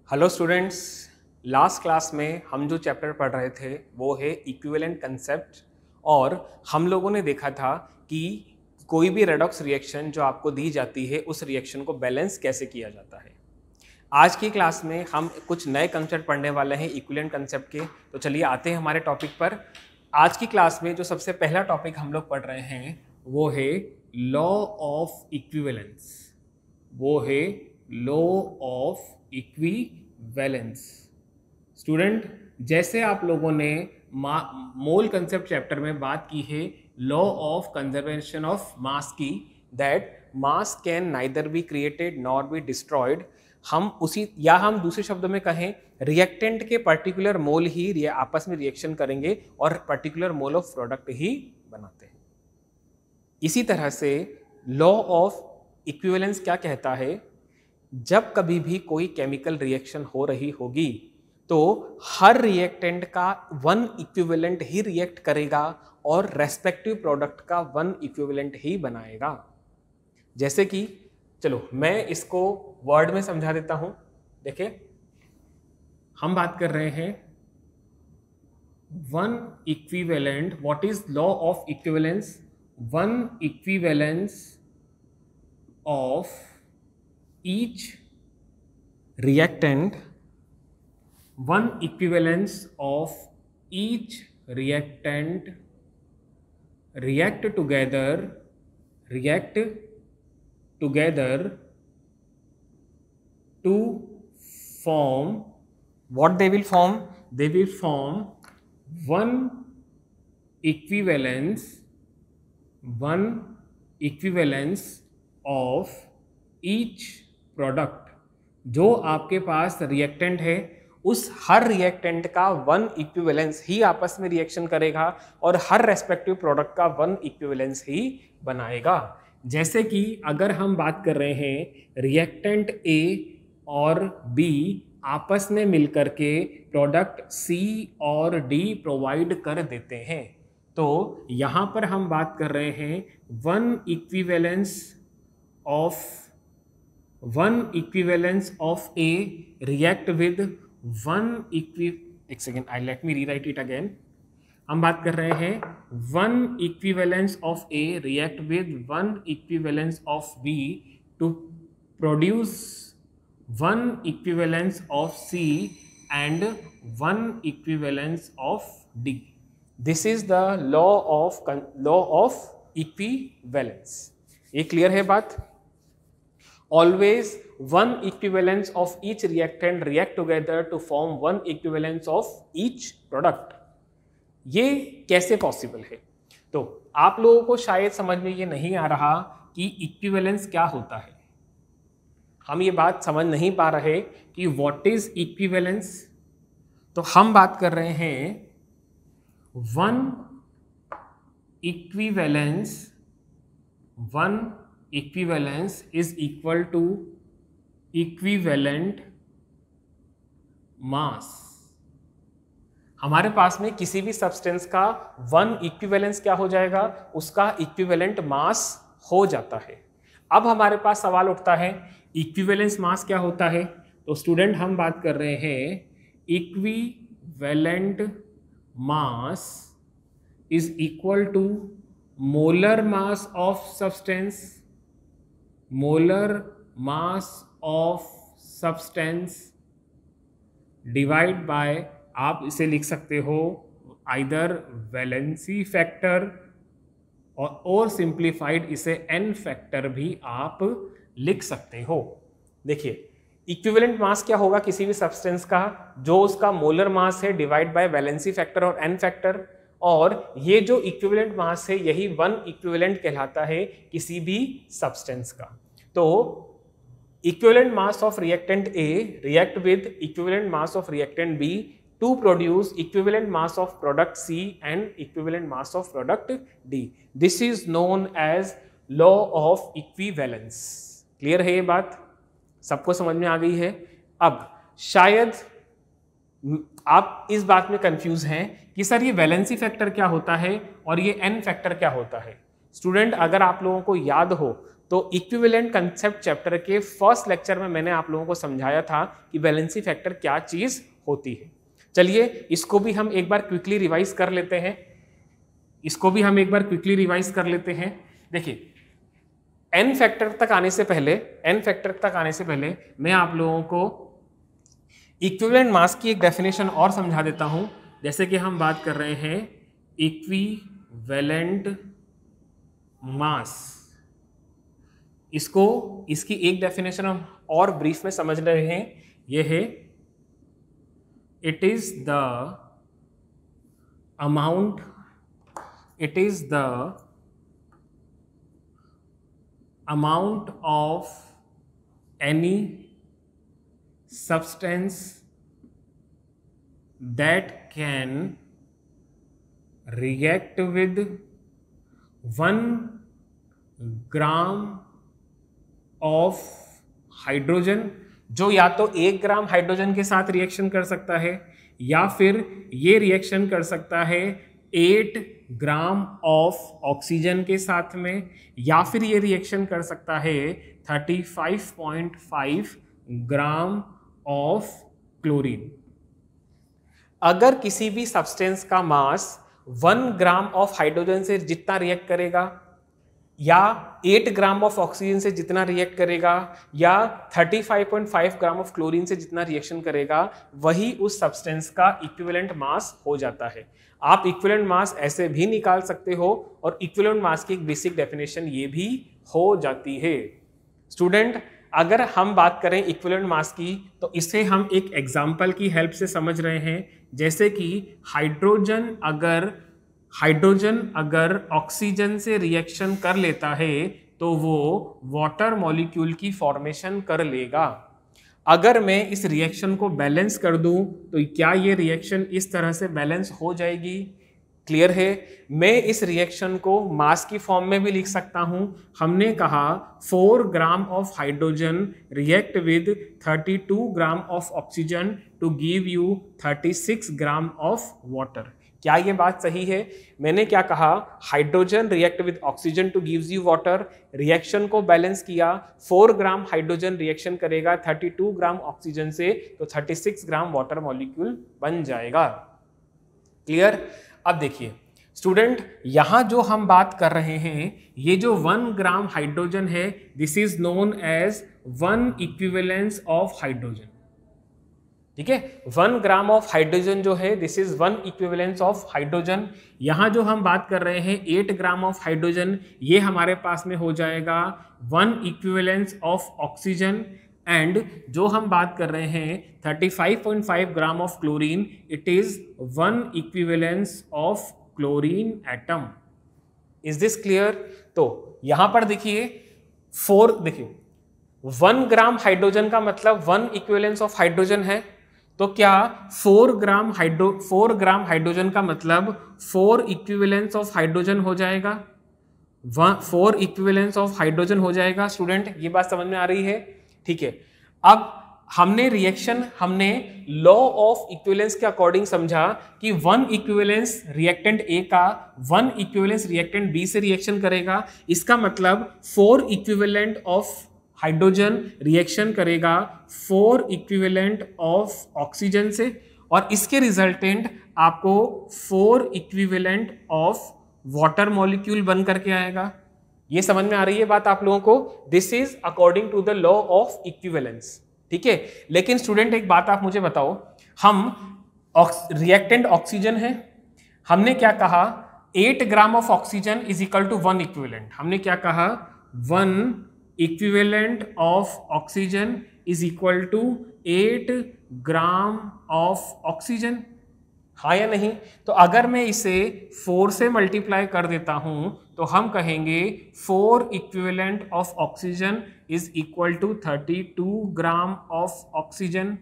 Hello students. Last class में हम जो चैप्टर पढ़ रहे थे वो है इक्विवेलेंट कंसेप्ट। और हम लोगों ने देखा था कि कोई भी रेडॉक्स रिएक्शन जो आपको दी जाती है उस रिएक्शन को बैलेंस कैसे किया जाता है। आज की क्लास में हम कुछ नए कंसेप्ट पढ़ने वाले हैं इक्विवेलेंट कंसेप्ट के। तो चलिए आते हैं हमारे टॉपिक पर। आज की क्लास में जो सबसे पहला टॉपिक हम लोग पढ़ रहे हैं वो है लॉ ऑफ इक्विवेलेंस। वो है लॉ ऑफ इक्विवेलेंस। स्टूडेंट, जैसे आप लोगों ने मोल कंसेप्ट चैप्टर में बात की है law of conservation of mass की, that mass can neither be created nor be destroyed. हम दूसरे शब्दों में कहें रिएक्टेंट के पर्टिकुलर मोल ही आपस में रिएक्शन करेंगे और पर्टिकुलर मोल ऑफ प्रोडक्ट ही बनाते हैं। इसी तरह से लॉ ऑफ इक्विवेलेंस क्या कहता है, जब कभी भी कोई केमिकल रिएक्शन हो रही होगी तो हर रिएक्टेंट का वन इक्विवेलेंट ही रिएक्ट करेगा और रेस्पेक्टिव प्रोडक्ट का वन इक्विवेलेंट ही बनाएगा। जैसे कि चलो मैं इसको वर्ड में समझा देता हूं। देखिए, हम बात कर रहे हैं one equivalent. What is law of equivalence? One equivalence of each reactant, one equivalence of each reactant react together to form what they will form? They will form one equivalence of each product. जो आपके पास reactant है उस हर reactant का one equivalence ही आपस में reaction करेगा और हर respective product का वन इक्विवेलेंस ही बनाएगा। जैसे कि अगर हम बात कर रहे हैं रिएक्टेंट ए और बी आपस में मिलकर के प्रोडक्ट सी और डी प्रोवाइड कर देते हैं, तो यहां पर हम बात कर रहे हैं one equivalence of A react with let me rewrite it again. हम बात कर रहे हैं one equivalence of A react with one equivalence of B to produce one equivalence of C and one equivalence of D. This is the law of equivalence. ये clear है बात? Always one equivalence of each reactant react together to form one equivalence of each product. ये कैसे possible है? तो आप लोगों को शायद समझ में ये नहीं आ रहा कि इक्विवेलेंस क्या होता है। हम ये बात समझ नहीं पा रहे कि व्हाट इज इक्विवेलेंस। तो हम बात कर रहे हैं one equivalence is equal to equivalent mass. हमारे पास में किसी भी सब्सटेंस का वन इक्विवेलेंस क्या हो जाएगा? उसका इक्विवेलेंट मास हो जाता है। अब हमारे पास सवाल उठता है इक्विवेलेंस मास क्या होता है? तो स्टूडेंट, हम बात कर रहे हैं equivalent mass is equal to molar mass of substance. Molar mass of substance divide by, आप इसे लिख सकते हो आइदर वैलेंसी फैक्टर और सिंप्लीफाइड इसे एन फैक्टर भी आप लिख सकते हो। देखिए, इक्विवेलेंट मास क्या होगा किसी भी सब्सटेंस का? जो उसका मोलर मास है डिवाइड बाय वैलेंसी फैक्टर और एन फैक्टर। और ये जो इक्विवेलेंट मास है यही वन इक्विवेलेंट कहलाता है किसी भी सब्सटेंस का। तो equivalent mass of reactant A react with equivalent mass of reactant B to produce equivalent mass of product C and equivalent mass of product D. This is known as law of equivalence. Clear है ये बात? सबको समझ में आ गई है? अब शायद आप इस बात में कंफ्यूज हैं कि सर ये वैलेंसी फैक्टर क्या होता है और ये एन फैक्टर क्या होता है। स्टूडेंट, अगर आप लोगों को याद हो तो इक्विवेलेंट कंसेप्ट चैप्टर के फर्स्ट लेक्चर में मैंने आप लोगों को समझाया था कि वैलेंसी फैक्टर क्या चीज होती है। चलिए इसको भी हम एक बार क्विकली रिवाइज कर लेते हैं, देखिए n फैक्टर तक आने से पहले मैं आप लोगों को इक्विवेलेंट मास की एक डेफिनेशन और समझा देता हूं। जैसे कि हम बात कर रहे हैं इक्विवेलेंट मास, इसकी एक डेफिनेशन हम और ब्रीफ में समझ रहे हैं, यह है it is the amount of any substance that can react with 1 gram of hydrogen, जो या तो 1 ग्राम हाइड्रोजन के साथ रिएक्शन कर सकता है या फिर ये रिएक्शन कर सकता है 8 ग्राम ऑफ ऑक्सीजन के साथ में, या फिर ये रिएक्शन कर सकता है 35.5 ग्राम ऑफ क्लोरीन। अगर किसी भी सब्सटेंस का मास 1 ग्राम ऑफ हाइड्रोजन से जितना रिएक्ट करेगा या 8 ग्राम ऑफ ऑक्सीजन से जितना रिएक्ट करेगा या 35.5 ग्राम ऑफ क्लोरीन से जितना रिएक्शन करेगा, वही उस सब्सटेंस का इक्विवेलेंट मास हो जाता है। आप इक्विवेलेंट मास ऐसे भी निकाल सकते हो और इक्विवेलेंट मास की एक बेसिक डेफिनेशन ये भी हो जाती है। स्टूडेंट, अगर हम बात करें इक्विवेलेंट मास की तो इसे हम एक एग्जांपल की हेल्प से समझ रहे हैं। जैसे कि हाइड्रोजन अगर ऑक्सीजन से रिएक्शन कर लेता है तो वो वाटर मॉलिक्यूल की फॉर्मेशन कर लेगा। अगर मैं इस रिएक्शन को बैलेंस कर दूं तो क्या ये रिएक्शन इस तरह से बैलेंस हो जाएगी? क्लियर है? मैं इस रिएक्शन को मास की फॉर्म में भी लिख सकता हूं। हमने कहा 4 gram of hydrogen react with 32 gram of oxygen to give you 36 gram of water. क्या ये बात सही है? मैंने क्या कहा? Hydrogen react with oxygen to gives you water, reaction को बैलेंस किया, 4 ग्राम हाइड्रोजन रिएक्शन करेगा 32 ग्राम ऑक्सीजन से, तो 36 ग्राम वाटर मॉलिक्यूल बन जाएगा। क्लियर? अब देखिए स्टूडेंट, यहां जो हम बात कर रहे हैं, ये जो 1 ग्राम हाइड्रोजन है, this is known as 1 equivalence of hydrogen. ठीक है, 1 ग्राम ऑफ हाइड्रोजन जो है, this is 1 equivalence of hydrogen. यहां जो हम बात कर रहे हैं 8 ग्राम ऑफ हाइड्रोजन, ये हमारे पास में हो जाएगा 1 इक्विवेलेंस ऑफ ऑक्सीजन। एंड जो हम बात कर रहे हैं 35.5 ग्राम of chlorine, it is 1 equivalence of chlorine atom. Is this clear? तो यहां पर देखिए 1 ग्राम हाइड्रोजन का मतलब 1 इक्विवेलेंस ऑफ हाइड्रोजन है, तो क्या 4 ग्राम हाइड्रोजन का मतलब 4 इक्विवेलेंस ऑफ हाइड्रोजन हो जाएगा? 4 इक्विवेलेंस ऑफ हाइड्रोजन हो जाएगा। स्टूडेंट, ये बात समझ में आ रही है? ठीक है, अब हमने लॉ ऑफ इक्विवेलेंस के अकॉर्डिंग समझा कि 1 इक्विवेलेंस रिएक्टेंट ए का 1 इक्विवेलेंस रिएक्टेंट बी से रिएक्शन करेगा। इसका मतलब 4 इक्विवेलेंट ऑफ हाइड्रोजन रिएक्शन करेगा 4 इक्विवेलेंट ऑफ ऑक्सीजन से, और इसके रिजल्टेंट आपको 4 इक्विवेलेंट ऑफ वाटर मॉलिक्यूल बन करके आएगा। ये समझ में आ रही है बात आप लोगों को? This is according to the law of equivalence. ठीक है, लेकिन स्टूडेंट एक बात आप मुझे बताओ, हम रिएक्टेंट ऑक्सीजन है, हमने क्या कहा 8 gram of oxygen is equal to 1 equivalent. हमने क्या कहा 1 equivalent of oxygen is equal to 8 gram of oxygen. हाँ या नहीं? तो अगर मैं इसे 4 से मल्टीप्लाई कर देता हूं तो हम कहेंगे 4 equivalent of oxygen is equal to 32 gram of oxygen.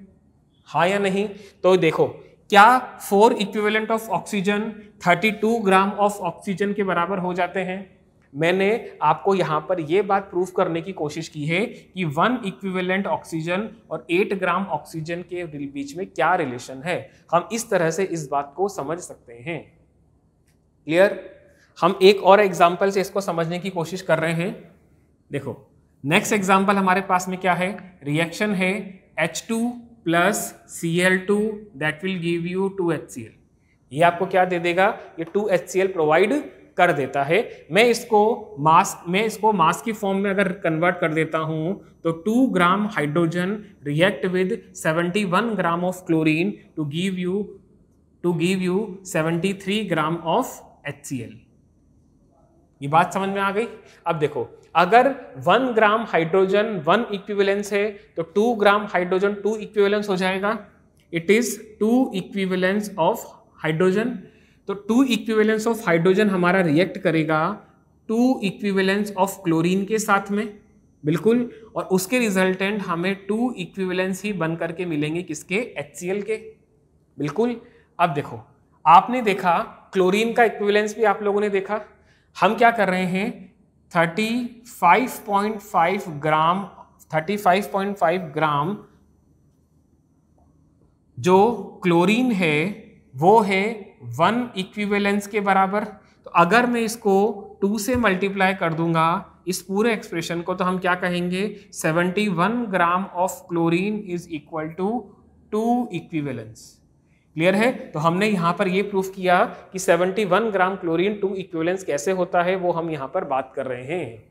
हाँ या नहीं? तो देखो, क्या 4 equivalent of oxygen 32 gram of oxygen के बराबर हो जाते हैं? मैंने आपको यहां पर यह बात प्रूफ करने की कोशिश की है कि 1 इक्विवेलेंट ऑक्सीजन और 8 ग्राम ऑक्सीजन के बीच में क्या रिलेशन है। हम इस तरह से इस बात को समझ सकते हैं। क्लियर? हम एक और एग्जांपल से इसको समझने की कोशिश कर रहे हैं। देखो नेक्स्ट एग्जांपल हमारे पास में क्या है, रिएक्शन है H2 plus Cl2 that will give you 2HCl। ये आपको क्या दे देगा, ये 2HCl प्रोवाइड कर देता है। मैं इसको मास की फॉर्म में अगर कन्वर्ट कर देता हूं तो 2 gram hydrogen react with 71 gram of chlorine to give you 73 gram of HCl। ये बात समझ में आ गई। अब देखो अगर 1 ग्राम हाइड्रोजन 1 इक्विवेलेंस है तो 2 ग्राम हाइड्रोजन 2 इक्विवेलेंस हो जाएगा। It is 2 equivalence of hydrogen. तो 2 इक्विवेलेंस ऑफ हाइड्रोजन हमारा रिएक्ट करेगा 2 इक्विवेलेंस ऑफ क्लोरीन के साथ में, बिल्कुल, और उसके रिजल्टेंट हमें 2 इक्विवेलेंस ही बन करके मिलेंगे, किसके, HCl के, बिल्कुल। अब देखो आपने देखा क्लोरीन का इक्विवेलेंस भी आप लोगों ने देखा। हम क्या कर रहे हैं, 35.5 ग्राम जो क्लोरीन है वो है 1 इक्विवेलेंस के बराबर। तो अगर मैं इसको 2 से मल्टीप्लाई कर दूंगा इस पूरे एक्सप्रेशन को, तो हम क्या कहेंगे, 71 gram of chlorine is equal to 2 equivalence. Clear है। तो हमने यहां पर ये प्रूफ किया कि 71 ग्राम क्लोरीन 2 इक्विवेलेंस कैसे होता है, वो हम यहां पर बात कर रहे हैं।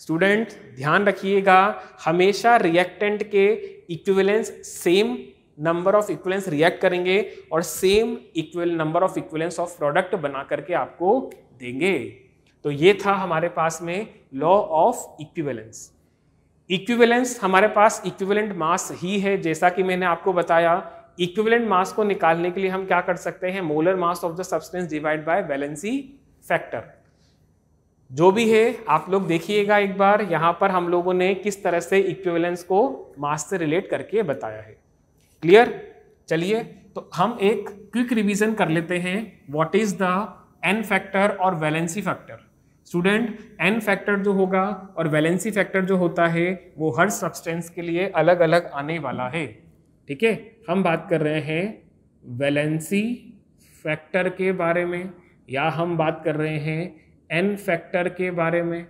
स्टूडेंट ध्यान रखिएगा, हमेशा रिएक्टेंट के equivalence same number of equivalence react करेंगे और same number of equivalence of product बना करके आपको देंगे। तो ये था हमारे पास में लॉ ऑफ इक्विवेलेंस। इक्विवेलेंस हमारे पास इक्विवेलेंट मास ही है, जैसा कि मैंने आपको बताया। इक्विवेलेंट मास को निकालने के लिए हम क्या कर सकते हैं, molar mass of the substance divide bye valency factor. जो भी है आप लोग देखिएगा एक बार, यहां पर हम लोगों ने किस तरह से इक्विवेलेंस को मास से रिलेट करके बताया है। क्लियर। चलिए तो हम एक क्विक रिवीजन कर लेते हैं, what is the N factor और valency factor. Student N factor जो होगा और वैलेंसी फैक्टर जो होता है वो हर सब्सटेंस के लिए अलग अलग आने वाला है। ठीक है, हम बात कर रहे हैं वैलेंसी फैक्टर के बारे में या हम बात कर रहे हैं एन फैक्टर के बारे में।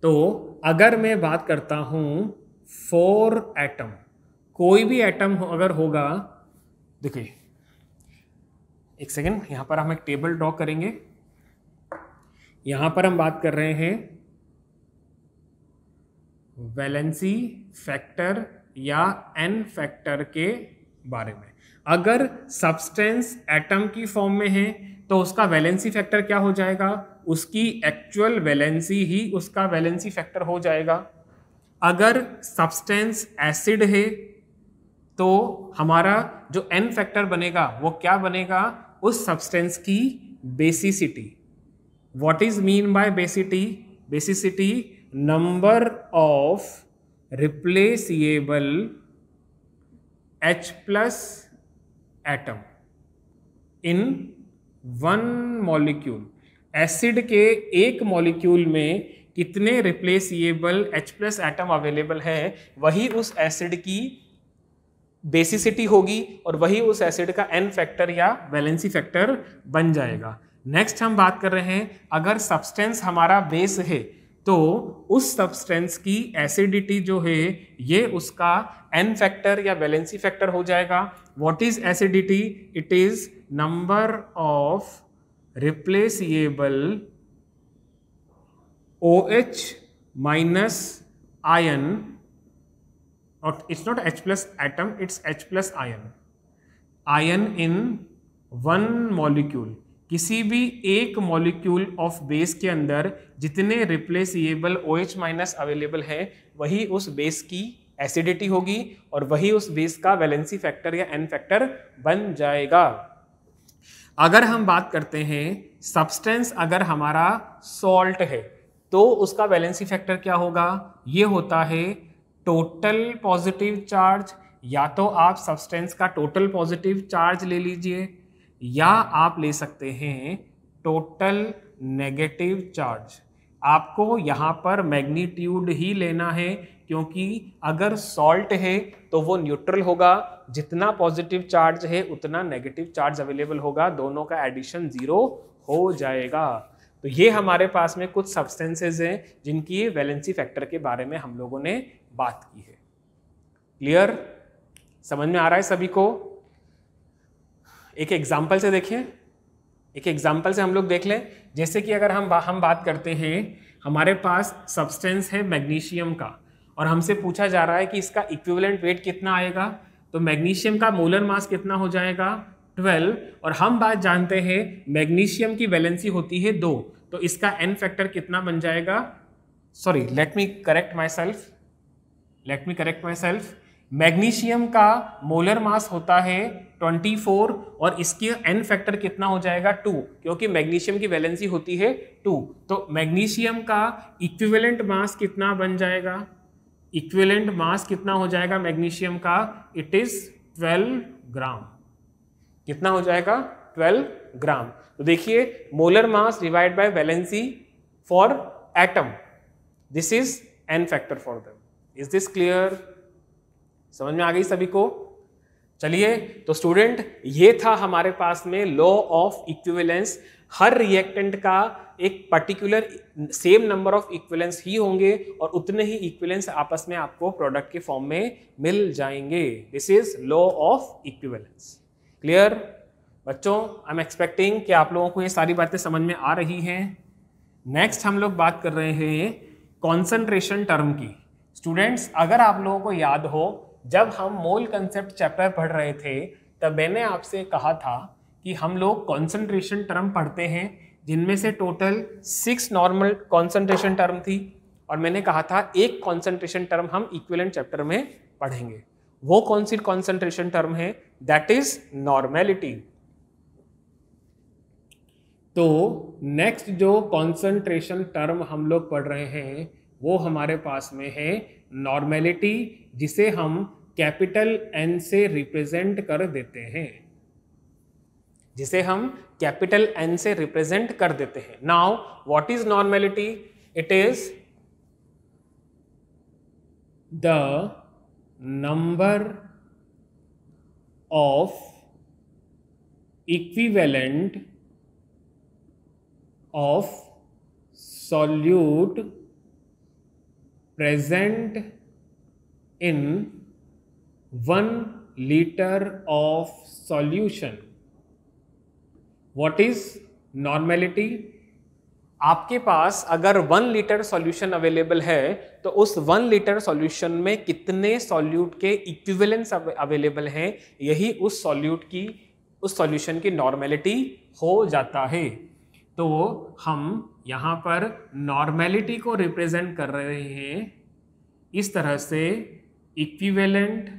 तो अगर मैं बात करता हूं 4 एटम, कोई भी एटम अगर होगा, देखिए एक सेकेंड, यहां पर हम एक टेबल ड्रॉ करेंगे। यहां पर हम बात कर रहे हैं वैलेंसी फैक्टर या एन फैक्टर के बारे में। अगर सब्सटेंस एटम की फॉर्म में है तो उसका वैलेंसी फैक्टर क्या हो जाएगा, उसकी एक्चुअल वैलेंसी ही उसका वैलेंसी फैक्टर हो जाएगा। अगर सब्सटेंस एसिड है तो हमारा जो एन फैक्टर बनेगा वो क्या बनेगा, उस सब्सटेंस की basicity. What is mean by basicity, basicity number of replaceable H plus atom in 1 molecule. Acid के एक मॉलिक्यूल में कितने replaceable H plus atom available है, वही उस एसिड की बेसिसिटी होगी और वही उस एसिड का एन फैक्टर या वैलेंसी फैक्टर बन जाएगा। नेक्स्ट हम बात कर रहे हैं, अगर सब्सटेंस हमारा बेस है तो उस सब्सटेंस की एसिडिटी जो है ये उसका एन फैक्टर या वैलेंसी फैक्टर हो जाएगा। What is acidity, it is number of replaceable OH minus ion, और it's not H plus atom, it's H plus ion in 1 molecule. किसी भी एक मॉलिक्यूल ऑफ बेस के अंदर जितने रिप्लेसिएबल OH माइनस अवेलेबल है वही उस बेस की एसिडिटी होगी और वही उस बेस का वैलेंसी फैक्टर या एन फैक्टर बन जाएगा। अगर हम बात करते हैं सब्सटेंस अगर हमारा सॉल्ट है तो उसका वैलेंसी फैक्टर क्या होगा, ये होता है टोटल पॉजिटिव चार्ज। या तो आप सब्सटेंस का टोटल पॉजिटिव चार्ज ले लीजिए या आप ले सकते हैं टोटल नेगेटिव चार्ज। आपको यहाँ पर मैग्नीट्यूड ही लेना है, क्योंकि अगर सॉल्ट है तो वो न्यूट्रल होगा, जितना पॉजिटिव चार्ज है उतना नेगेटिव चार्ज अवेलेबल होगा, दोनों का एडिशन 0 हो जाएगा। तो ये हमारे पास में कुछ सब्सटेंसेज हैं जिनकी वैलेंसी फैक्टर के बारे में हम लोगों ने बात की है। क्लियर, समझ में आ रहा है सभी को? एक एग्जाम्पल से देखें, एक एग्जाम्पल से हम लोग देख लें। जैसे कि अगर हम बात करते हैं, हमारे पास सब्सटेंस है मैग्नीशियम का और हमसे पूछा जा रहा है कि इसका इक्विवेलेंट वेट कितना आएगा। तो मैग्नीशियम का मोलर मास कितना हो जाएगा 12, और हम बात जानते हैं मैग्नीशियम की वैलेंसी होती है 2, तो इसका n फैक्टर कितना बन जाएगा, sorry let me correct my self, magnesium का मोलर मास होता है 24 और इसकी n फैक्टर कितना हो जाएगा 2, क्योंकि मैग्नीशियम की वैलेंसी होती है 2। तो मैग्नीशियम का इक्विवेलेंट मास कितना बन जाएगा, इक्विवेलेंट मास कितना हो जाएगा मैग्नीशियम का, इट इज 12 ग्राम। कितना हो जाएगा 12 ग्राम। तो देखिए molar mass divide by valency for atom, this is n factor for them. Is this clear? समझ में आ गई सभी को? चलिए, तो स्टूडेंट ये था हमारे पास में लॉ ऑफ इक्विवेलेंस। हर रिएक्टेंट का एक particular same number of equivalence ही होंगे और उतने ही इक्विवेलेंस आपस में आपको प्रोडक्ट के फॉर्म में मिल जाएंगे। This is law of equivalence. Clear बच्चों? आई एम एक्सपेक्टिंग कि आप लोगों को ये सारी बातें समझ में आ रही हैं। नेक्स्ट हम लोग बात कर रहे हैं कॉन्सेंट्रेशन टर्म की। स्टूडेंट्स, अगर आप लोगों को याद हो, जब हम मोल कंसेप्ट चैप्टर पढ़ रहे थे तब मैंने आपसे कहा था कि हम लोग कॉन्सेंट्रेशन टर्म पढ़ते हैं, जिनमें से टोटल 6 नॉर्मल कॉन्सेंट्रेशन टर्म थी, और मैंने कहा था एक कॉन्सेंट्रेशन टर्म हम इक्विवेलेंट चैप्टर में पढ़ेंगे। वो कौन सी कॉन्सेंट्रेशन टर्म है? That is normality. तो नेक्स्ट जो कॉन्सेंट्रेशन टर्म हम लोग पढ़ रहे हैं वो हमारे पास में है नॉर्मेलिटी, जिसे हम कैपिटल N से रिप्रेजेंट कर देते हैं, जिसे हम कैपिटल N से रिप्रेजेंट कर देते हैं। Now what is normality? It is the number of equivalent of solute present in 1 liter of solution. What is normality? आपके पास अगर 1 लीटर सॉल्यूशन अवेलेबल है तो उस 1 लीटर सॉल्यूशन में कितने सॉल्यूट के इक्विवेलेंस अवेलेबल हैं, यही उस सॉल्यूशन की नॉर्मेलिटी हो जाता है। तो हम यहाँ पर नॉर्मेलिटी को रिप्रेजेंट कर रहे हैं इस तरह से, equivalent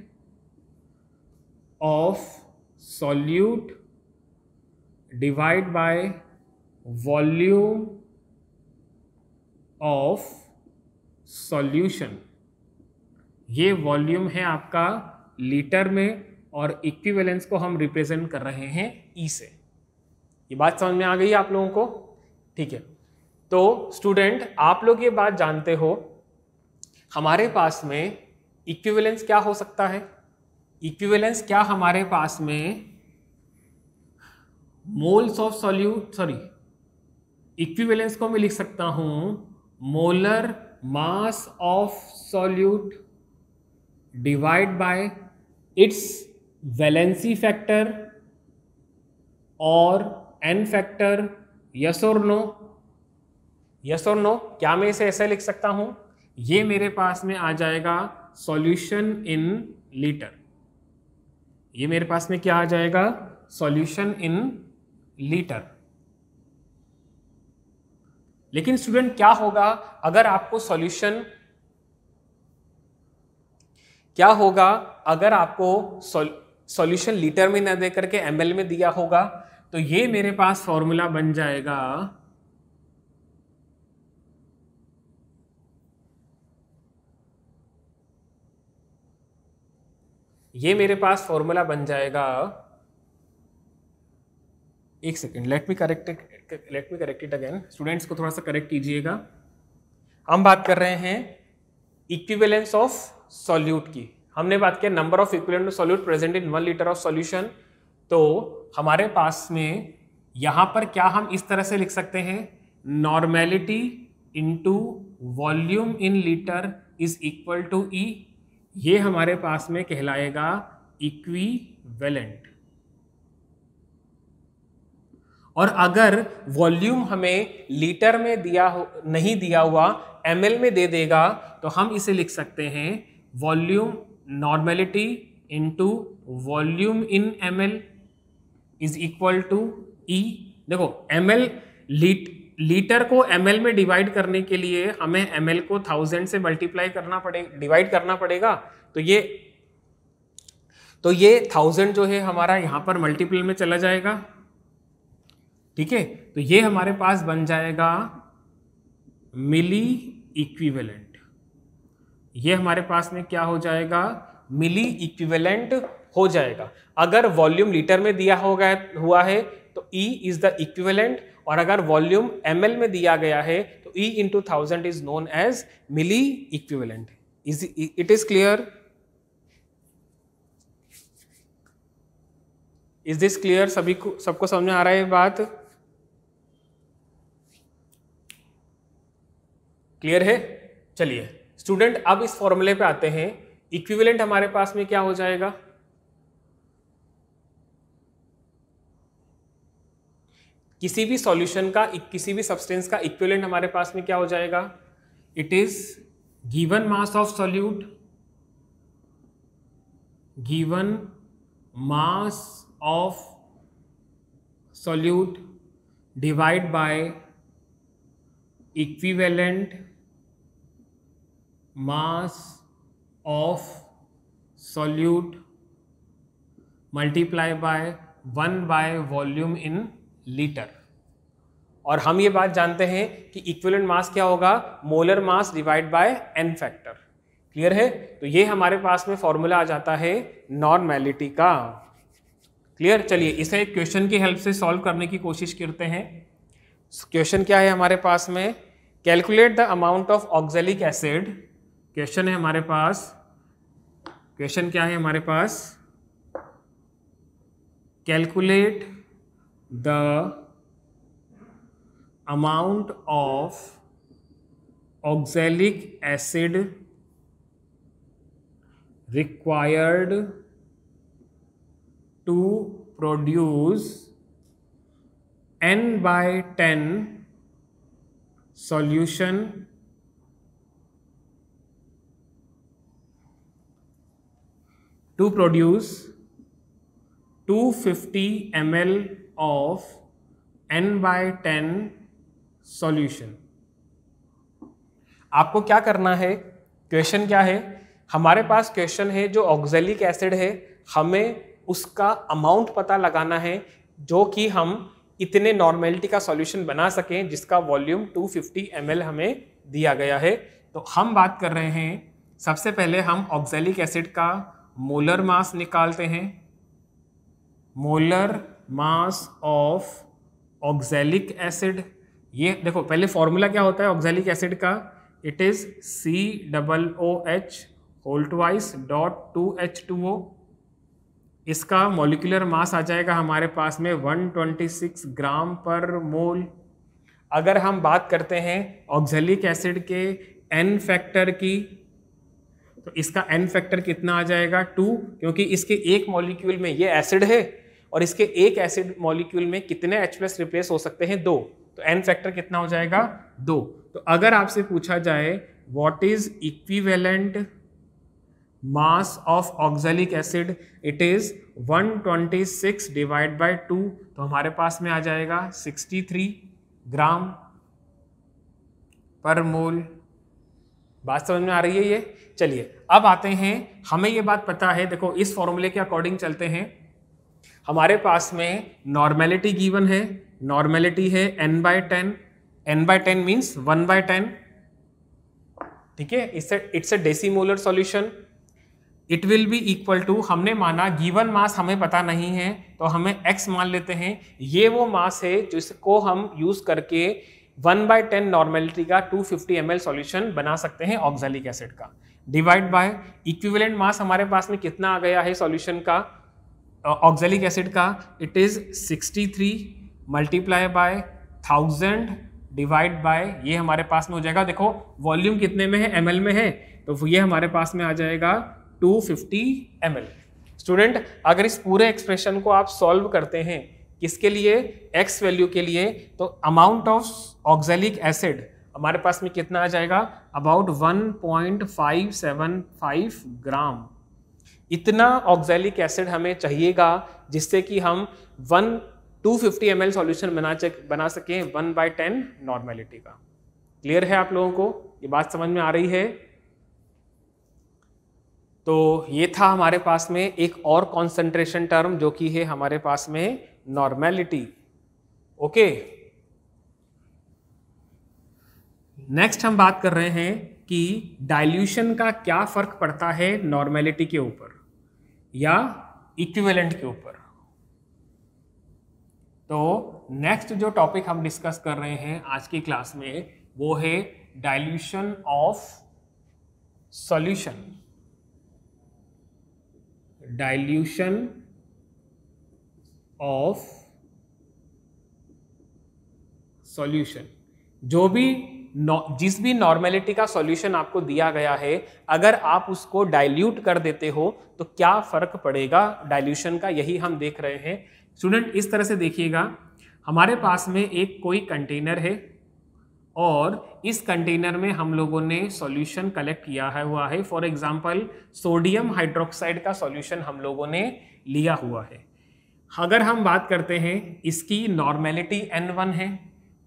of solute divide by volume of solution. ये वॉल्यूम है आपका लीटर में और इक्विवेलेंस को हम रिप्रेजेंट कर रहे हैं ई से। ये बात समझ में आ गई आप लोगों को? ठीक है। तो स्टूडेंट, आप लोग ये बात जानते हो, हमारे पास में इक्विवेलेंस क्या हो सकता है? इक्विवेलेंस क्या हमारे पास में moles of solute, sorry, equivalence को मैं लिख सकता हूं molar mass of solute divide by it's valency factor और n फैक्टर। यस और नो? यस और नो? क्या मैं इसे ऐसे लिख सकता हूं? ये मेरे पास में आ जाएगा सॉल्यूशन इन लीटर। ये मेरे पास में क्या आ जाएगा? Solution in litre. लेकिन स्टूडेंट क्या होगा अगर आपको सॉल्यूशन, क्या होगा अगर आपको सॉल्यूशन लीटर में ना दे करके ml में दिया होगा? तो ये मेरे पास फॉर्मूला बन जाएगा, ये मेरे पास फॉर्मूला बन जाएगा, एक second, let me correct it again. Students को थोड़ा सा करेक्ट कीजिएगा। हम बात कर रहे हैं इक्विवेलेंस ऑफ सॉल्यूट की। हमने बात किया number of equivalent of solute present in 1 litre of solution. तो हमारे पास में यहां पर क्या हम इस तरह से लिख सकते हैं, normality into volume in litre is equal to E, ये हमारे पास में कहलाएगा इक्विवेलेंट। और अगर वॉल्यूम हमें लीटर में नहीं दिया हुआ ml में दे देगा तो हम इसे लिख सकते हैं volume normality into volume in ml is equal to E. देखो ml लीटर को ml में डिवाइड करने के लिए हमें ml को 1000 से मल्टीप्लाई करना पड़ेगा, डिवाइड करना पड़ेगा। तो ये 1000 जो है हमारा यहां पर मल्टीपल में चला जाएगा, ठीक है। तो ये हमारे पास बन जाएगा मिली इक्विवेलेंट। ये हमारे पास में क्या हो जाएगा, मिली इक्विवेलेंट हो जाएगा। अगर वॉल्यूम लीटर में दिया हुआ है तो E इज द इक्विवेलेंट, और अगर वॉल्यूम ml में दिया गया है तो E into 1000 is known as milliequivalent. It is clear? Is this clear? सबको समझ में आ रहा है ये बात? क्लियर है? चलिए स्टूडेंट, अब इस फॉर्मूले पे आते हैं। इक्विवेलेंट हमारे पास में क्या हो जाएगा, किसी भी सॉल्यूशन का, किसी भी सब्सटेंस का इक्विवेलेंट हमारे पास में क्या हो जाएगा, it is given mass of solute, given mass of solute divide by equivalent mass of solute multiply by 1 by volume in litre. और हम ये बात जानते हैं कि इक्विवेलेंट मास क्या होगा, molar mass divide by n factor. Clear है? तो ये हमारे पास में फॉर्मूला आ जाता है नॉर्मेलिटी का। क्लियर? चलिए इसे एक क्वेश्चन की हेल्प से सॉल्व करने की कोशिश करते हैं। क्वेश्चन क्या है हमारे पास में, calculate the amount of oxalic acid. Question है हमारे पास, क्वेश्चन क्या है हमारे पास, calculate the amount of oxalic acid required to produce n/10 solution to produce 250 ml of n/10 solution। आपको क्या करना है, क्वेश्चन क्या है हमारे पास, क्वेश्चन है जो ऑक्सैलिक एसिड है हमें उसका अमाउंट पता लगाना है जो कि हम इतने नॉर्मेलिटी का सॉल्यूशन बना सकें जिसका वॉल्यूम 250 ml हमें दिया गया है। तो हम बात कर रहे हैं, सबसे पहले हम ऑक्सैलिक एसिड का मोलर मास निकालते हैं। Molar mass of oxalic acid, ये देखो पहले फॉर्मूला क्या होता है ऑक्सैलिक एसिड का, इट इज COOH2/2H2O। इसका मॉलिक्यूलर मास आ जाएगा हमारे पास में 126 ग्राम पर मोल। अगर हम बात करते हैं ऑक्सैलिक एसिड के n फैक्टर की, तो इसका n फैक्टर कितना आ जाएगा 2, क्योंकि इसके एक मॉलिक्यूल में ये एसिड है और इसके एक एसिड मॉलिक्यूल में कितने H+ रिप्लेस हो सकते हैं 2, तो n फैक्टर कितना हो जाएगा 2। तो अगर आपसे पूछा जाए what is equivalent mass of oxalic acid, it is 126 divide by 2, तो हमारे पास में आ जाएगा 63 ग्राम पर मोल। बात समझ में आ रही है ये? चलिए अब आते हैं, हमें ये बात पता है, देखो इस फॉर्मूले के अकॉर्डिंग चलते हैं। हमारे पास में नॉर्मेलिटी गिवन है, नॉर्मेलिटी है n/10, n/10 मीन्स 1/10, ठीक है। It's a decimolar solution. It will be equal to, हमने माना गिवन मास हमें पता नहीं है तो हमें x मान लेते हैं, ये वो मास है जिसको हम यूज करके 1/10 नॉर्मेलिटी का 250 ml सॉल्यूशन बना सकते हैं ऑक्सैलिक एसिड का, डिवाइड बाय इक्विवेलेंट मास हमारे पास में कितना आ गया है सॉल्यूशन का ऑक्सैलिक एसिड का, it is 63 multiply by 1000 divide by ये हमारे पास में हो जाएगा, देखो वॉल्यूम कितने में है, ml में है, तो ये हमारे पास में आ जाएगा 250 ml। स्टूडेंट अगर इस पूरे एक्सप्रेशन को आप सॉल्व करते हैं किसके लिए, x वैल्यू के लिए, तो अमाउंट ऑफ ऑक्सैलिक एसिड हमारे पास में कितना आ जाएगा, अबाउट 1.575 ग्राम। इतना ऑक्सैलिक एसिड हमें चाहिएगा जिससे कि हम 250 ml सॉल्यूशन बना सकें 1/10 नॉर्मेलिटी का। क्लियर है आप लोगों को, ये बात समझ में आ रही है? तो ये था हमारे पास में एक और कॉन्सेंट्रेशन टर्म जो कि है हमारे पास में नॉर्मेलिटी। ओके, नेक्स्ट हम बात कर रहे हैं कि डाइल्यूशन का क्या फर्क पड़ता है नॉर्मेलिटी के ऊपर या इक्विवेलेंट के ऊपर। तो नेक्स्ट जो टॉपिक हम डिस्कस कर रहे हैं आज की क्लास में वो है dilution of solution. Dilution of solution, जिस भी नॉर्मेलिटी का सॉल्यूशन आपको दिया गया है, अगर आप उसको डाइल्यूट कर देते हो तो क्या फर्क पड़ेगा डाइल्यूशन का, यही हम देख रहे हैं। स्टूडेंट इस तरह से देखिएगा, हमारे पास में एक कोई कंटेनर है और इस कंटेनर में हम लोगों ने सॉल्यूशन कलेक्ट किया हुआ है। फॉर एग्जांपल सोडियम हाइड्रोक्साइड का सॉल्यूशन हम लोगों ने लिया हुआ है। अगर हम बात करते हैं, इसकी नॉर्मेलिटी N1 है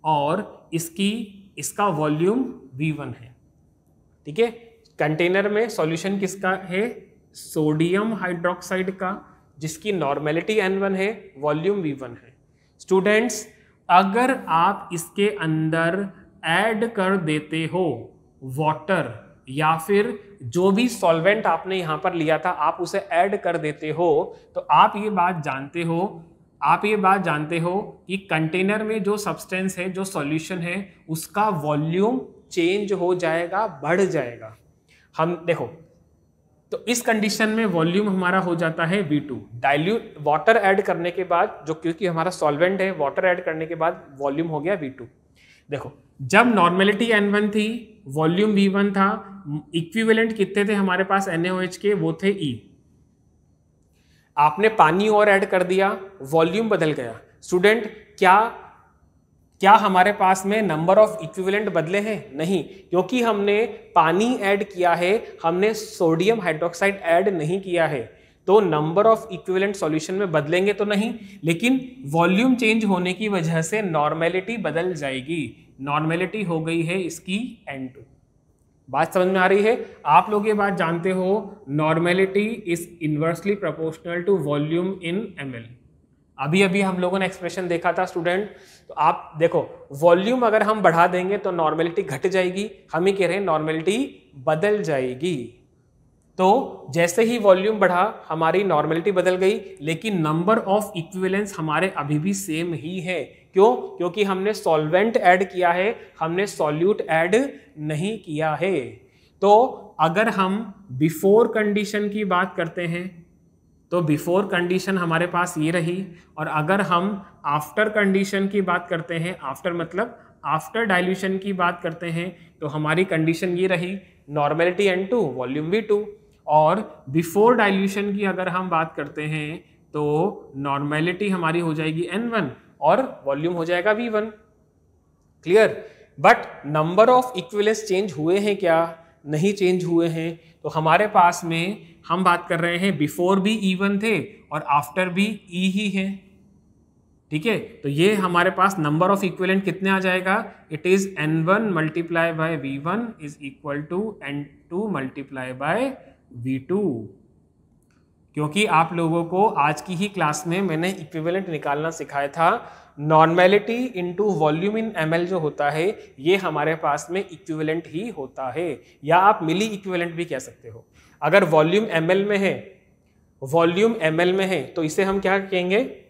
और इसका वॉल्यूम V1 है। ठीक है, कंटेनर में सॉल्यूशन किसका है, सोडियम हाइड्रोक्साइड का, जिसकी नॉर्मेलिटी N1 है, वॉल्यूम V1 है। स्टूडेंट्स अगर आप इसके अंदर ऐड कर देते हो वाटर या फिर जो भी सॉल्वेंट आपने यहां पर लिया था आप उसे ऐड कर देते हो, तो आप ये बात जानते हो कि कंटेनर में जो सब्सटेंस है, जो सॉल्यूशन है, उसका वॉल्यूम चेंज हो जाएगा, बढ़ जाएगा। हम देखो, तो इस कंडीशन में वॉल्यूम हमारा हो जाता है V2। डाइल्यूट वाटर ऐड करने के बाद, जो क्योंकि हमारा सॉल्वेंट है, वाटर ऐड करने के बाद वॉल्यूम हो गया V2। देखो जब नॉर्मेलिटी N1 थी, वॉल्यूम V1 था, इक्विवेलेंट कितने थे हमारे पास NaOH के, वो थे E। आपने पानी और ऐड कर दिया, वॉल्यूम बदल गया। स्टूडेंट क्या हमारे पास में नंबर ऑफ इक्विवेलेंट बदले हैं? नहीं, क्योंकि हमने पानी ऐड किया है, हमने सोडियम हाइड्रोक्साइड ऐड नहीं किया है, तो नंबर ऑफ इक्विवेलेंट सॉल्यूशन में बदलेंगे तो नहीं, लेकिन वॉल्यूम चेंज होने की वजह से नॉर्मेलिटी बदल जाएगी। नॉर्मेलिटी हो गई है इसकी N2। बात समझ में आ रही है? आप लोग ये बात जानते हो, normality is inversely proportional to volume in ml। अभी अभी हम लोगों ने एक्सप्रेशन देखा था स्टूडेंट, तो आप देखो वॉल्यूम अगर हम बढ़ा देंगे तो नॉर्मेलिटी घट जाएगी, हम ही कह रहे हैं नॉर्मेलिटी बदल जाएगी। तो जैसे ही वॉल्यूम बढ़ा हमारी नॉर्मेलिटी बदल गई, लेकिन नंबर ऑफ इक्विवेलेंस हमारे अभी भी सेम ही है। क्यों? क्योंकि हमने सॉल्वेंट ऐड किया है, हमने सॉल्यूट ऐड नहीं किया है। तो अगर हम बिफोर कंडीशन की बात करते हैं तो बिफोर कंडीशन हमारे पास ये रही, और अगर हम आफ्टर कंडीशन की बात करते हैं, आफ्टर मतलब आफ्टर डाइल्यूशन की बात करते हैं, तो हमारी कंडीशन ये रही, नॉर्मेलिटी N2 वॉल्यूम V2। और बिफोर डाइल्यूशन की अगर हम बात करते हैं तो नॉर्मेलिटी हमारी हो जाएगी N1 और वॉल्यूम हो जाएगा V1। Clear? But number of equivalence change हुए हैं क्या? नहीं चेंज हुए हैं। तो हमारे पास में हम बात कर रहे हैं बिफोर भी E1 थे और आफ्टर भी E ही है। ठीक है, तो ये हमारे पास नंबर ऑफ इक्विवेलेंट कितने आ जाएगा, it is N1 multiply by V1 is equal to N2 multiply by V2। क्योंकि आप लोगों को आज की ही क्लास में मैंने इक्विवेलेंट निकालना सिखाया था। Normality into volume in ml जो होता है, ये हमारे पास में इक्विवेलेंट ही होता है, या आप मिली इक्विवेलेंट भी कह सकते हो। अगर वॉल्यूम ml में है, तो इसे हम क्या कहेंगे,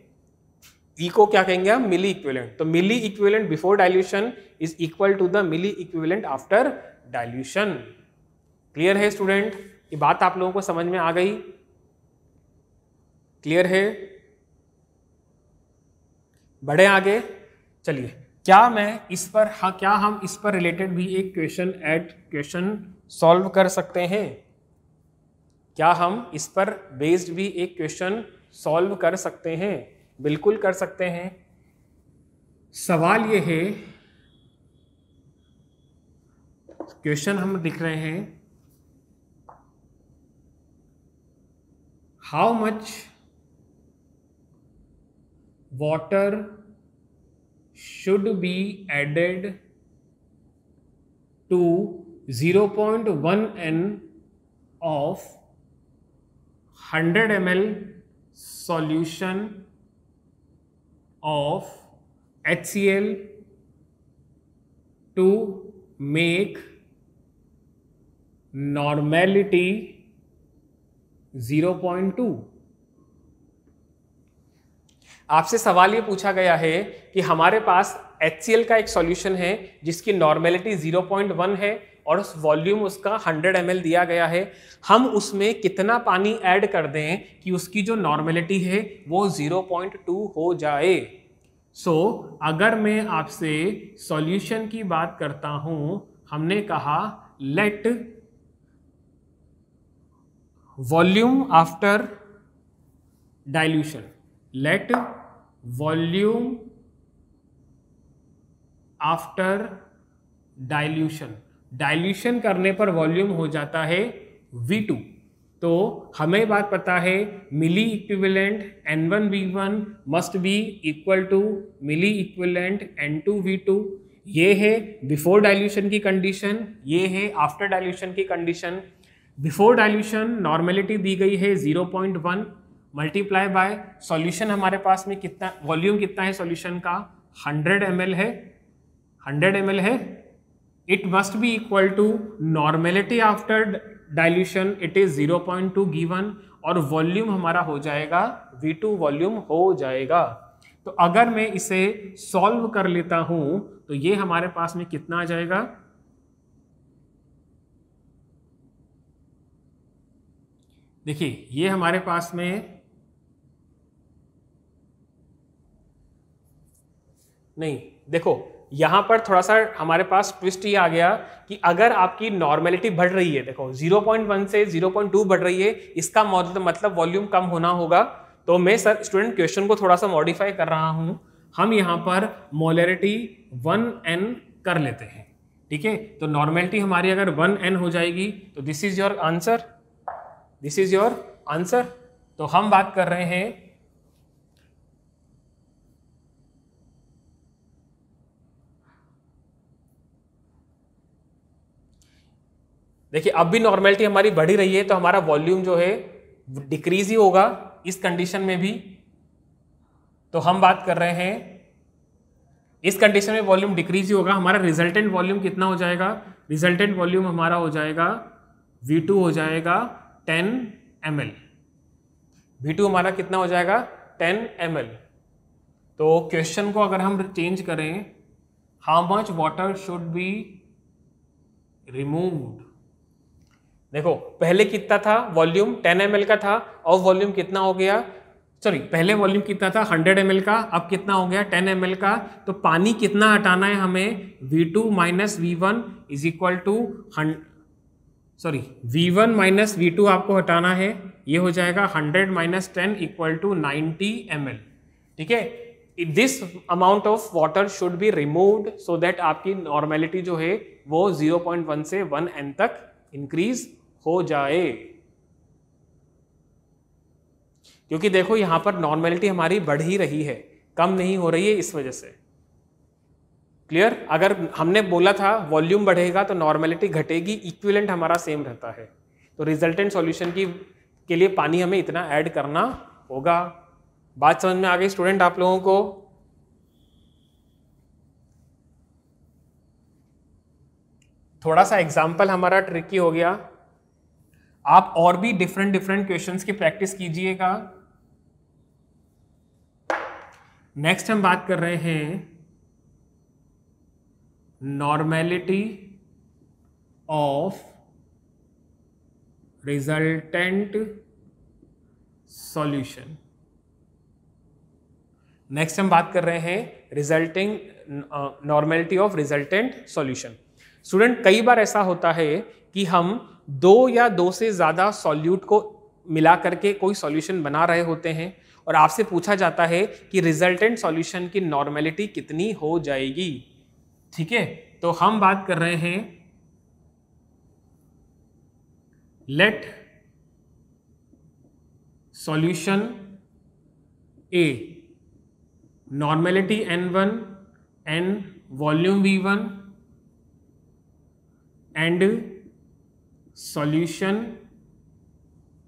E को क्या कहेंगे हम, मिली इक्विवेलेंट। तो milli equivalent before dilution is equal to the milli equivalent after dilution. Clear है स्टूडेंट? ये बात आप लोगों को समझ में आ गई? क्लियर है? बढ़े आगे, चलिए क्या मैं इस पर, हाँ, क्या हम इस पर रिलेटेड भी एक क्वेश्चन सॉल्व कर सकते हैं? क्या हम इस पर बेस्ड भी एक क्वेश्चन सॉल्व कर सकते हैं? बिल्कुल कर सकते हैं। सवाल ये है, क्वेश्चन हम लिख रहे हैं, how much water should be added to 0.1 n of 100 ml solution of HCl to make normality 0.2। आपसे सवाल ये पूछा गया है कि हमारे पास HCl का एक सॉल्यूशन है जिसकी नॉर्मेलिटी 0.1 है और उस वॉल्यूम उसका 100 ml दिया गया है। हम उसमें कितना पानी ऐड कर दें कि उसकी जो नॉर्मेलिटी है वो 0.2 हो जाए। अगर मैं आपसे सॉल्यूशन की बात करता हूं, हमने कहा let volume after dilution, let volume after dilution, dilution करने पर वॉल्यूम हो जाता है V2। तो हमें बात पता है milliequivalent N1V1 must be equal to milliequivalent N2V2। ये है बिफोर डाइल्यूशन की कंडीशन, ये है आफ्टर डाइल्यूशन की कंडीशन। बिफोर डाइल्यूशन नॉर्मेलिटी दी गई है 0.1 मल्टीप्लाई बाय सॉल्यूशन, हमारे पास में कितना वॉल्यूम कितना है सॉल्यूशन का, 100 ml है, 100 ml है। It must be equal to normality after dilution, it is 0.2 given, और वॉल्यूम हमारा हो जाएगा V2 वॉल्यूम हो जाएगा। तो अगर मैं इसे सॉल्व कर लेता हूं तो ये हमारे पास में कितना आ जाएगा, देखिए ये हमारे पास में नहीं, देखो यहां पर थोड़ा सा हमारे पास ट्विस्ट ये आ गया कि अगर आपकी नॉर्मेलिटी बढ़ रही है, देखो 0.1 से 0.2 बढ़ रही है, इसका मतलब वॉल्यूम कम होना होगा। तो मैं सर स्टूडेंट क्वेश्चन को थोड़ा सा मॉडिफाई कर रहा हूं, हम यहां पर मोलरिटी 1n कर लेते हैं, ठीक है। तो नॉर्मेलिटी हमारी अगर 1n हो जाएगी तो this is your answer, this is your answer. तो हम बात कर रहे हैं देखिए अब भी नॉर्मेलिटी हमारी बढ़ ही रही है तो हमारा वॉल्यूम जो है डिक्रीज ही होगा इस कंडीशन में भी। तो हम बात कर रहे हैं इस कंडीशन में वॉल्यूम डिक्रीज ही होगा। हमारा रिजल्टेंट वॉल्यूम कितना हो जाएगा, रिजल्टेंट वॉल्यूम हमारा हो जाएगा V2 हो जाएगा 10 ml, V2 हमारा कितना हो जाएगा 10 ml। तो क्वेश्चन को अगर हम चेंज करें, how much water should be removed, देखो पहले कितना था वॉल्यूम 10 ml का था और वॉल्यूम कितना हो गया, सॉरी पहले वॉल्यूम कितना था 100 ml का, अब कितना हो गया 10 ml का। तो पानी कितना हटाना है हमें, V2 minus V1 is equal to sorry V1 minus V2 आपको हटाना है, ये हो जाएगा 100 माइनस 10 इक्वल टू 90 ml, ठीक है। This amount of water should be removed so that आपकी नॉर्मेलिटी जो है वो 0.1 से 1n तक इंक्रीज हो जाए। क्योंकि देखो यहां पर नॉर्मेलिटी हमारी बढ़ ही रही है, कम नहीं हो रही है, इस वजह से। क्लियर, अगर हमने बोला था वॉल्यूम बढ़ेगा तो नॉर्मेलिटी घटेगी, इक्विवेलेंट हमारा सेम रहता है। तो रिजल्टेंट सॉल्यूशन के लिए पानी हमें इतना ऐड करना होगा। बात समझ में आ गई स्टूडेंट आप लोगों को? थोड़ा सा एग्जाम्पल हमारा ट्रिकी हो गया, आप और भी डिफरेंट क्वेश्चंस की प्रैक्टिस कीजिएगा। नेक्स्ट हम बात कर रहे हैं normality of resultant solution. Next हम बात कर रहे हैं normality of resultant solution. Student, कई बार ऐसा होता है कि हम दो या दो से ज़्यादा सॉल्यूट को मिला करके कोई सॉल्यूशन बना रहे होते हैं और आपसे पूछा जाता है कि रिजल्टेंट सॉल्यूशन की नॉर्मेलिटी कितनी हो जाएगी। ठीक है, तो हम बात कर रहे हैं let solution A normality N1 and volume V1 and solution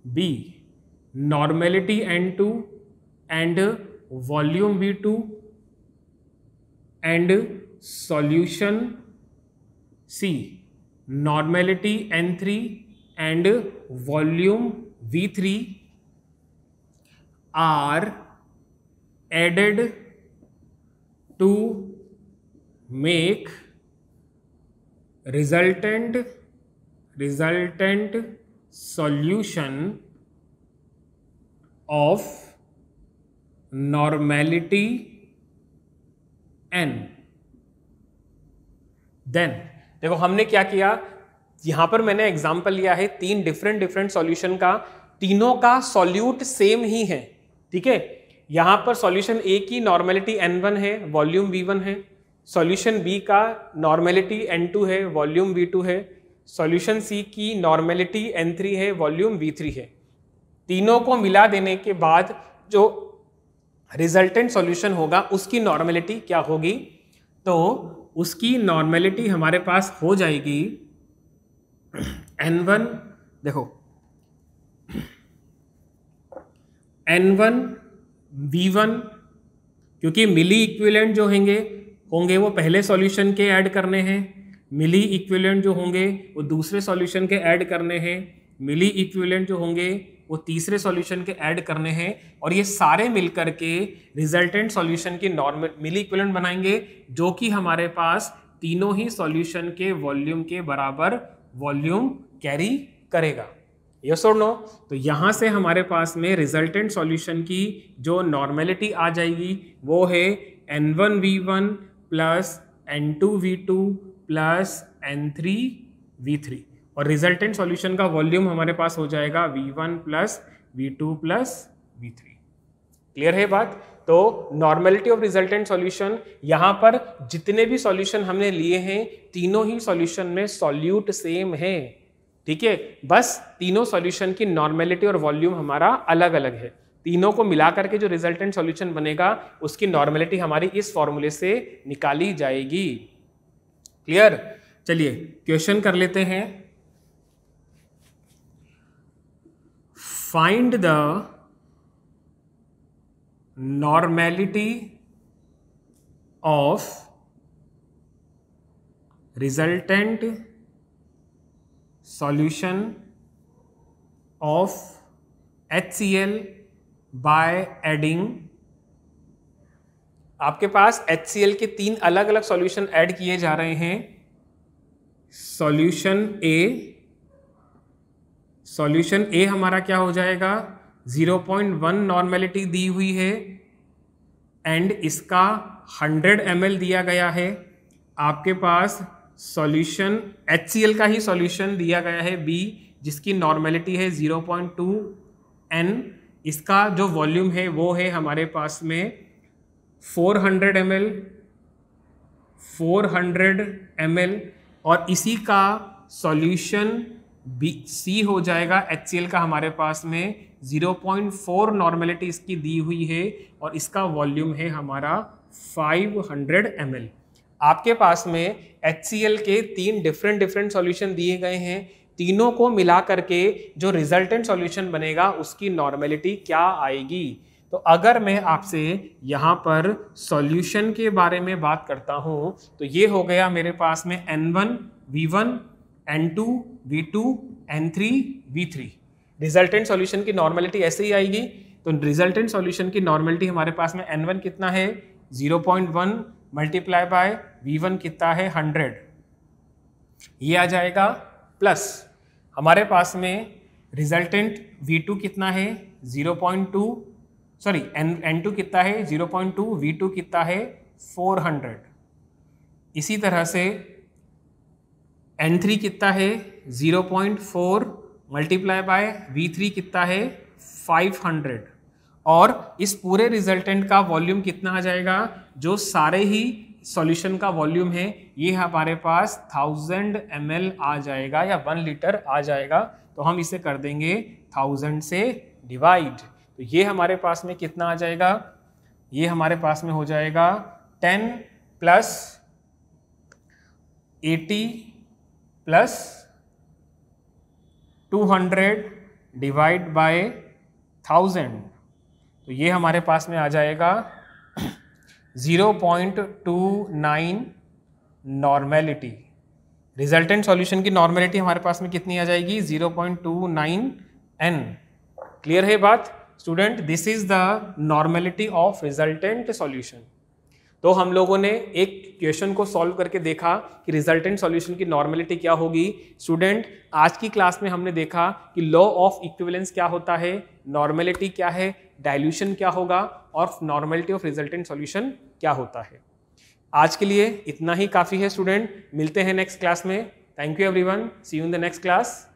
B normality N2 and volume V2 and solution C normality N3 and volume V3 are added to make resultant solution of normality n। Then देखो हमने क्या किया, यहां पर मैंने example लिया है तीन डिफरेंट सॉल्यूशन का, तीनों का सॉल्यूट सेम ही है। ठीक है, यहां पर सॉल्यूशन ए की नॉर्मेलिटी N1 है, वॉल्यूम V1 है, सॉल्यूशन बी का नॉर्मेलिटी N2 है, वॉल्यूम V2 है, सॉल्यूशन सी की नॉर्मेलिटी N3 है, वॉल्यूम V3 है। तीनों को मिला देने के बाद जो रिजल्टेंट सॉल्यूशन होगा उसकी नॉर्मेलिटी क्या होगी, तो उसकी नॉर्मेलिटी हमारे पास हो जाएगी N1, देखो N1 V1, क्योंकि मिली इक्विवेलेंट जो होंगे वो पहले सॉल्यूशन के ऐड करने हैं, मिली इक्विवेलेंट जो होंगे वो दूसरे सॉल्यूशन के ऐड करने हैं, मिली इक्विवेलेंट जो होंगे वो तीसरे सॉल्यूशन के ऐड करने हैं, और ये सारे मिलकर के रिजल्टेंट सॉल्यूशन की नॉर्मल मिली इक्विवेलेंट बनाएंगे, जो कि हमारे पास तीनों ही सॉल्यूशन के वॉल्यूम के बराबर वॉल्यूम कैरी करेगा। यस और नो? तो यहां से हमारे पास में रिजल्टेंट सॉल्यूशन की जो नॉर्मेलिटी आ जाएगी वो है N1 V1 plus N2 V2 plus N3 V3, और रिजल्टेंट सॉल्यूशन का वॉल्यूम हमारे पास हो जाएगा V1 plus V2 plus V3। Clear है बात? तो नॉर्मेलिटी ऑफ रिजल्टेंट सॉल्यूशन, यहां पर जितने भी सॉल्यूशन हमने लिए हैं तीनों ही सॉल्यूशन में सॉल्यूट सेम है। ठीक है, बस तीनों सॉल्यूशन की नॉर्मेलिटी और वॉल्यूम हमारा अलग अलग है। तीनों को मिलाकर के जो रिजल्टेंट सॉल्यूशन बनेगा उसकी नॉर्मेलिटी हमारी इस फॉर्मूले से निकाली जाएगी। क्लियर? चलिए क्वेश्चन कर लेते हैं। Find the normality of resultant solution of HCl by adding. आपके पास HCl के तीन अलग अलग सॉल्यूशन ऐड किए जा रहे हैं। सॉल्यूशन ए हमारा क्या हो जाएगा, 0.1 नॉर्मेलिटी दी हुई है एंड इसका 100 ml दिया गया है। आपके पास सॉल्यूशन HCl का ही सॉल्यूशन दिया गया है B, जिसकी नॉर्मेलिटी है 0.2 N, इसका जो वॉल्यूम है वो है हमारे पास में 400 ml, और इसी का सॉल्यूशन C हो जाएगा HCl का हमारे पास में 0.4 नॉर्मेलिटी इसकी दी हुई है, और इसका वॉल्यूम है हमारा 500 ml। आपके पास में HCl के तीन डिफरेंट सॉल्यूशन दिए गए हैं, तीनों को मिला करके जो रिजल्टेंट सॉल्यूशन बनेगा उसकी नॉर्मेलिटी क्या आएगी। तो अगर मैं आपसे यहाँ पर सॉल्यूशन के बारे में बात करता हूँ तो ये हो गया मेरे पास में N1 V1 N2 V2 N3 V3। Resultant solution की नॉर्मेलिटी ऐसे ही आएगी। तो रिजल्टेंट सॉल्यूशन की नॉर्मेलिटी हमारे पास में N1 कितना है 0.1 मल्टीप्लाई बाय V1 कितना है 100, ये आ जाएगा, प्लस हमारे पास में रिजल्टेंट V2 कितना है 0.2, सॉरी N2 कितना है 0.2, V2 कितना है 400। इसी तरह से N3 कितना है 0.4 मल्टीप्लाई बाय V3 कितना है 500, और इस पूरे रिजल्टेंट का वॉल्यूम कितना आ जाएगा, जो सारे ही सॉल्यूशन का वॉल्यूम है ये हमारे पास 1000 ml आ जाएगा या 1 लीटर आ जाएगा। तो हम इसे कर देंगे 1000 से डिवाइड, तो ये हमारे पास में कितना आ जाएगा, ये हमारे पास में हो जाएगा 10 प्लस 80 प्लस 200 डिवाइड बाय 1000, तो ये हमारे पास में आ जाएगा 0.29 नॉर्मेलिटी। रिजल्टेंट सॉल्यूशन की नॉर्मेलिटी हमारे पास में कितनी आ जाएगी 0.29 n। क्लियर है बात student? This is the normality of resultant solution. तो हम लोगों ने एक क्वेश्चन को सॉल्व करके देखा कि रिजल्टेंट सॉल्यूशन की नॉर्मेलिटी क्या होगी। स्टूडेंट आज की क्लास में हमने देखा कि लॉ ऑफ इक्विवेलेंस क्या होता है, नॉर्मेलिटी क्या है, डाइल्यूशन क्या होगा, और नॉर्मेलिटी ऑफ रिजल्टेंट सॉल्यूशन क्या होता है। आज के लिए इतना ही काफ़ी है स्टूडेंट, मिलते हैं नेक्स्ट क्लास में। Thank you everyone, see you in the next class.